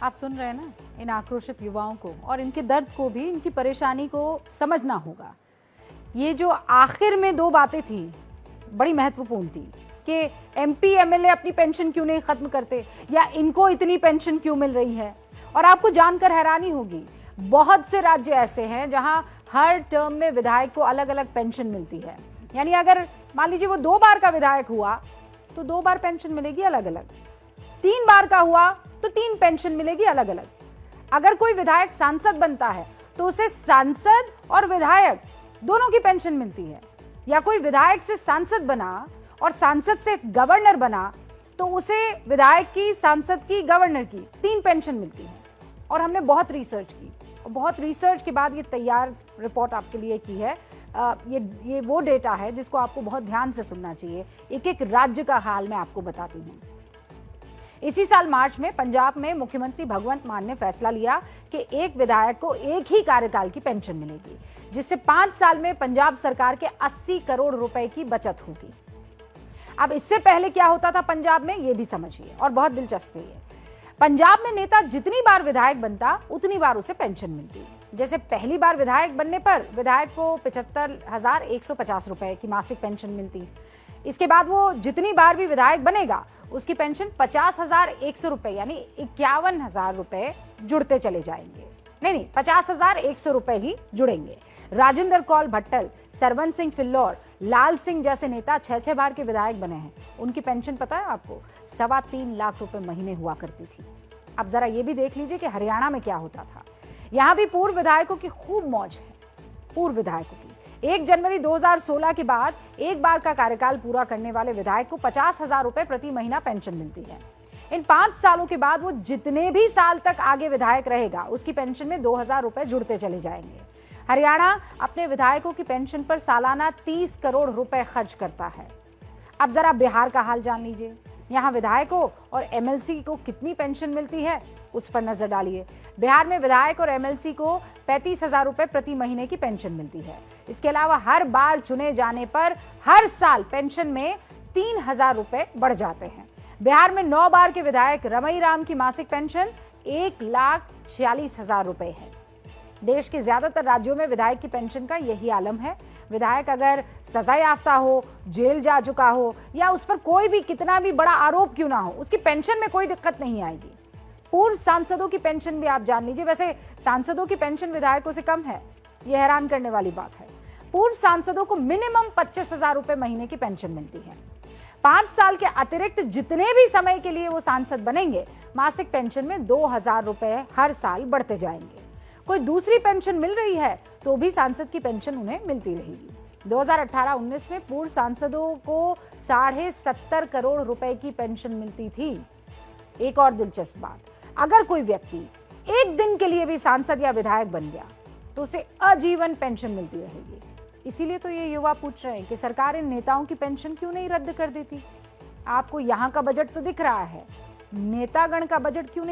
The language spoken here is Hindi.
आप सुन रहे हैं ना इन आक्रोशित युवाओं को, और इनके दर्द को भी, इनकी परेशानी को समझना होगा। ये जो आखिर में दो बातें थी बड़ी महत्वपूर्ण थी कि एमपी एमएलए अपनी पेंशन क्यों नहीं खत्म करते, या इनको इतनी पेंशन क्यों मिल रही है। और आपको जानकर हैरानी होगी, बहुत से राज्य ऐसे हैं जहां हर टर्म में विधायक को अलग अलग पेंशन मिलती है। यानी अगर मान लीजिए वो 2 बार का विधायक हुआ तो 2 बार पेंशन मिलेगी अलग अलग, 3 बार का हुआ तो 3 पेंशन मिलेगी अलग अलग। अगर कोई विधायक सांसद बनता है तो उसे सांसद और विधायक दोनों की पेंशन मिलती है, या कोई विधायक से सांसद बना और सांसद से गवर्नर बना तो उसे विधायक की, सांसद की, गवर्नर की 3 पेंशन मिलती है। और हमने बहुत रिसर्च की और बहुत रिसर्च के बाद ये तैयार रिपोर्ट आपके लिए की है। ये वो डेटा है जिसको आपको बहुत ध्यान से सुनना चाहिए। एक एक राज्य का हाल मैं आपको बताती हूँ। इसी साल मार्च में पंजाब में मुख्यमंत्री भगवंत मान ने फैसला लिया कि एक विधायक को एक ही कार्यकाल की पेंशन मिलेगी, जिससे 5 साल में पंजाब सरकार के 80 करोड़ रुपए की बचत होगी। अब इससे पहले क्या होता था पंजाब में, ये भी समझिए, और बहुत दिलचस्प है। पंजाब में नेता जितनी बार विधायक बनता उतनी बार उसे पेंशन मिलती। जैसे पहली बार विधायक बनने पर विधायक को 75,150 रुपए की मासिक पेंशन मिलती। इसके बाद वो जितनी बार भी विधायक बनेगा उसकी पेंशन 50,100 रुपए यानी 51,000 रुपए जुड़ते चले जाएंगे। नहीं, 50,100 रुपए ही जुड़ेंगे। राजेंद्र कौल भट्टल, सरवन सिंह फिल्लौर, लाल सिंह जैसे नेता 6 बार के विधायक बने हैं। उनकी पेंशन पता है आपको 3.25 लाख रुपए महीने हुआ करती थी। अब जरा ये भी देख लीजिए कि हरियाणा में क्या होता था। यहाँ भी पूर्व विधायकों की खूब मौज है। पूर्व विधायकों की 1 जनवरी 2016 के बाद एक बार का कार्यकाल पूरा करने वाले विधायक को 50,000 रुपए प्रति महीना पेंशन मिलती है। इन 5 सालों के बाद वो जितने भी साल तक आगे विधायक रहेगा उसकी पेंशन में 2,000 रुपए जुड़ते चले जाएंगे। हरियाणा अपने विधायकों की पेंशन पर सालाना 30 करोड़ रुपए खर्च करता है। अब जरा बिहार का हाल जान लीजिए। यहाँ विधायकों और एमएलसी को कितनी पेंशन मिलती है उस पर नजर डालिए। बिहार में विधायक और एमएलसी को 35,000 रुपए प्रति महीने की पेंशन मिलती है। इसके अलावा हर बार चुने जाने पर हर साल पेंशन में 3,000 रुपए बढ़ जाते हैं। बिहार में 9 बार के विधायक रमई राम की मासिक पेंशन 1,46,000 रुपए है। देश के ज्यादातर राज्यों में विधायक की पेंशन का यही आलम है। विधायक अगर सजा याफ्ता हो, जेल जा चुका हो, या उस पर कोई भी कितना भी बड़ा आरोप क्यों ना हो, उसकी पेंशन में कोई दिक्कत नहीं आएगी। पूर्व सांसदों की पेंशन भी आप जान लीजिए। वैसे सांसदों की पेंशन विधायकों से कम है, यह हैरान करने वाली बात है। पूर्व सांसदों को मिनिमम 25,000 रुपए महीने की पेंशन मिलती है। 5 साल के अतिरिक्त जितने भी समय के लिए वो सांसद बनेंगे, मासिक पेंशन में 2,000 रुपए हर साल बढ़ते जाएंगे। कोई दूसरी पेंशन मिल रही है तो भी सांसद की पेंशन उन्हें मिलती रहेगी। 2018-19 में पूर्व सांसदों को 70.5 करोड़ रुपए की पेंशन मिलती थी। एक और दिलचस्प बात, अगर कोई व्यक्ति एक दिन के लिए भी सांसद या विधायक बन गया तो उसे आजीवन पेंशन मिलती रहेगी। इसीलिए तो ये युवा पूछ रहे हैं कि सरकार इन नेताओं की पेंशन क्यों नहीं रद्द कर देती। आपको यहाँ का बजट तो दिख रहा है, नेतागण का बजट क्यों नहीं